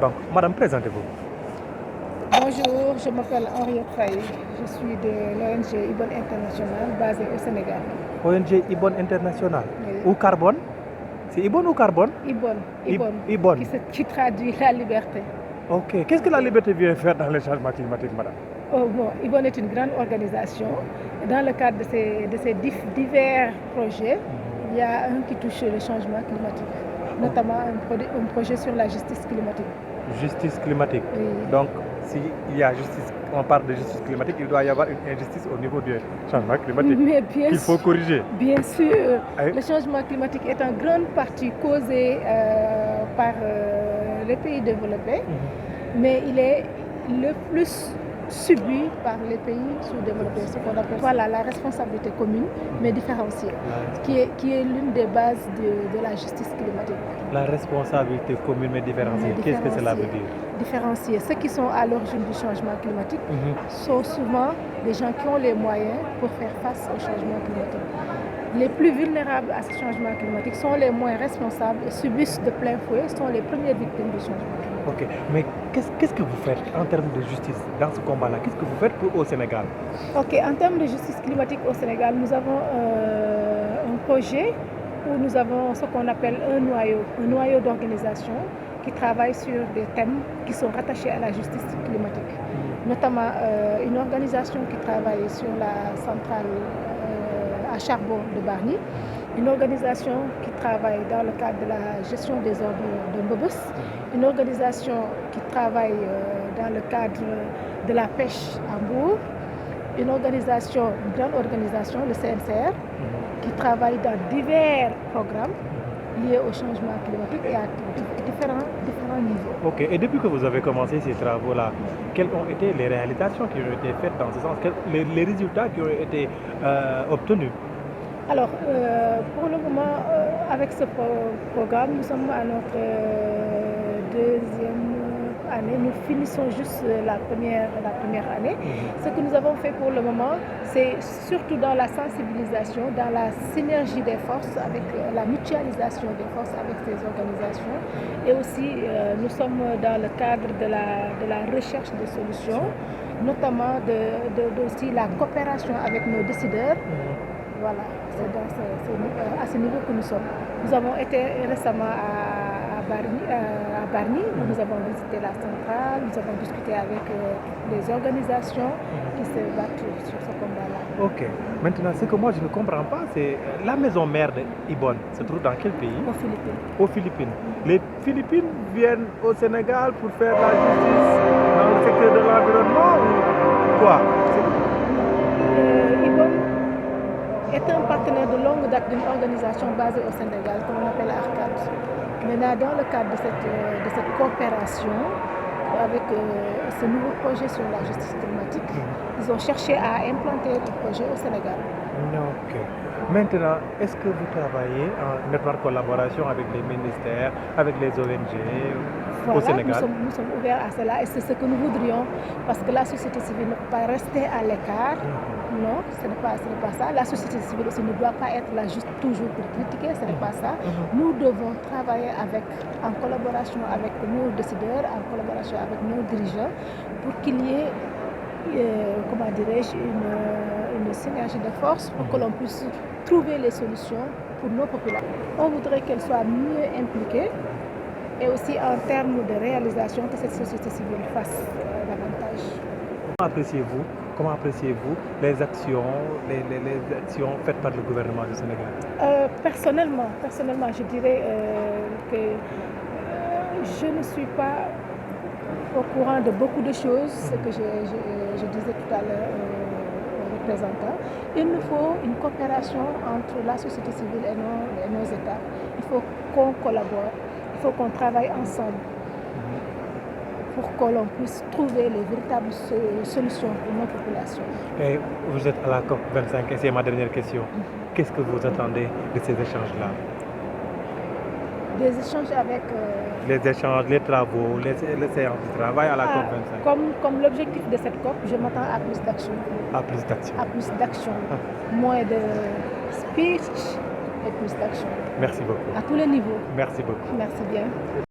Donc, madame, présentez-vous. Bonjour, je m'appelle Henriette Faye. Je suis de l'ONG Ibon International basée au Sénégal. ONG Ibon International. Oui. Ou Carbone. C'est Ibon ou Carbone? Ibon. Qui traduit la liberté. Ok. Qu'est-ce que la liberté vient faire dans les changements climatiques, madame? Ibon est une grande organisation. Dans le cadre de ces divers projets, il y a un qui touche le changement climatique, notamment un projet sur la justice climatique. Justice climatique. Oui. Donc, s'il y a justice, on parle de justice climatique, il doit y avoir une injustice au niveau du changement climatique. Mais qu'il faut corriger. Bien sûr. Oui. Le changement climatique est en grande partie causé par les pays développés, mais il est le plus subi par les pays sous-développés, ce qu'on appelle la responsabilité commune, mais différenciée, qui est l'une des bases de la justice climatique. La responsabilité commune mais différenciée, qu'est-ce que cela veut dire? Différencier. Ceux qui sont à l'origine du changement climatique sont souvent des gens qui ont les moyens pour faire face au changement climatique. Les plus vulnérables à ce changement climatique sont les moins responsables et subissent de plein fouet, sont les premières victimes du changement climatique. Ok, mais qu'est-ce que vous faites en termes de justice dans ce combat-là? Qu'est-ce que vous faites au Sénégal? Ok, en termes de justice climatique au Sénégal, nous avons un projet où nous avons ce qu'on appelle un noyau d'organisation qui travaille sur des thèmes qui sont rattachés à la justice climatique. Notamment une organisation qui travaille sur la centrale à charbon de Bargny, une organisation qui travaille dans le cadre de la gestion des ordures de Mbobos, une organisation qui travaille dans le cadre de la pêche à Mbour, une grande organisation, le CNCR, qui travaille dans divers programmes liés au changement climatique et à différents niveaux. Ok, et depuis que vous avez commencé ces travaux-là, quelles ont été les réalisations qui ont été faites dans ce sens, les résultats qui ont été obtenus? Alors, pour le moment, avec ce programme, nous sommes à notre deuxième année. Nous finissons juste la première année. Ce que nous avons fait pour le moment, c'est surtout dans la sensibilisation, dans la synergie des forces, avec la mutualisation des forces avec ces organisations. Et aussi, nous sommes dans le cadre de la recherche de solutions, notamment aussi la coopération avec nos décideurs. Voilà, c'est à ce niveau que nous sommes. Nous avons été récemment à Bargny, où nous avons visité la centrale, nous avons discuté avec les organisations qui se battent sur ce combat-là. Ok. Maintenant, ce que moi je ne comprends pas, c'est la maison mère de Ibon se trouve dans quel pays? Aux Philippines. Aux Philippines. Les Philippines viennent au Sénégal pour faire la justice dans le secteur de l'environnement ou quoi? Ibon est un partenaire de longue date d'une organisation basée au Sénégal qu'on appelle ARCAD. Maintenant, dans le cadre de cette coopération, avec ce nouveau projet sur la justice climatique, ils ont cherché à implanter le projet au Sénégal. Ok. Maintenant, est-ce que vous travaillez en étroite collaboration avec les ministères, avec les ONG au Sénégal? Nous sommes ouverts à cela et c'est ce que nous voudrions parce que la société civile ne peut pas rester à l'écart. Non, ce n'est pas ça. La société civile aussi ne doit pas être là juste toujours pour critiquer, ce n'est pas ça. Nous devons travailler en collaboration avec nos décideurs, en collaboration avec nos dirigeants pour qu'il y ait une synergie de force pour que l'on puisse trouver les solutions pour nos populations. On voudrait qu'elles soient mieux impliquées et aussi en termes de réalisation que cette société civile fasse davantage. Comment appréciez-vous les actions faites par le gouvernement du Sénégal? Personnellement, je dirais que je ne suis pas au courant de beaucoup de choses, ce que je disais tout à l'heure aux représentants. Il nous faut une coopération entre la société civile et nos États. Il faut qu'on collabore, il faut qu'on travaille ensemble pour que l'on puisse trouver les véritables solutions pour nos populations. Et vous êtes à la COP25 et c'est ma dernière question. Qu'est-ce que vous attendez de ces échanges-là? Des échanges avec... Les échanges, les travaux, les séances de travail à la COP25. Comme l'objectif de cette COP, je m'attends à plus d'action. À plus d'action. À plus d'action. Moins de speech et plus d'action. Merci beaucoup. À tous les niveaux. Merci beaucoup. Merci bien.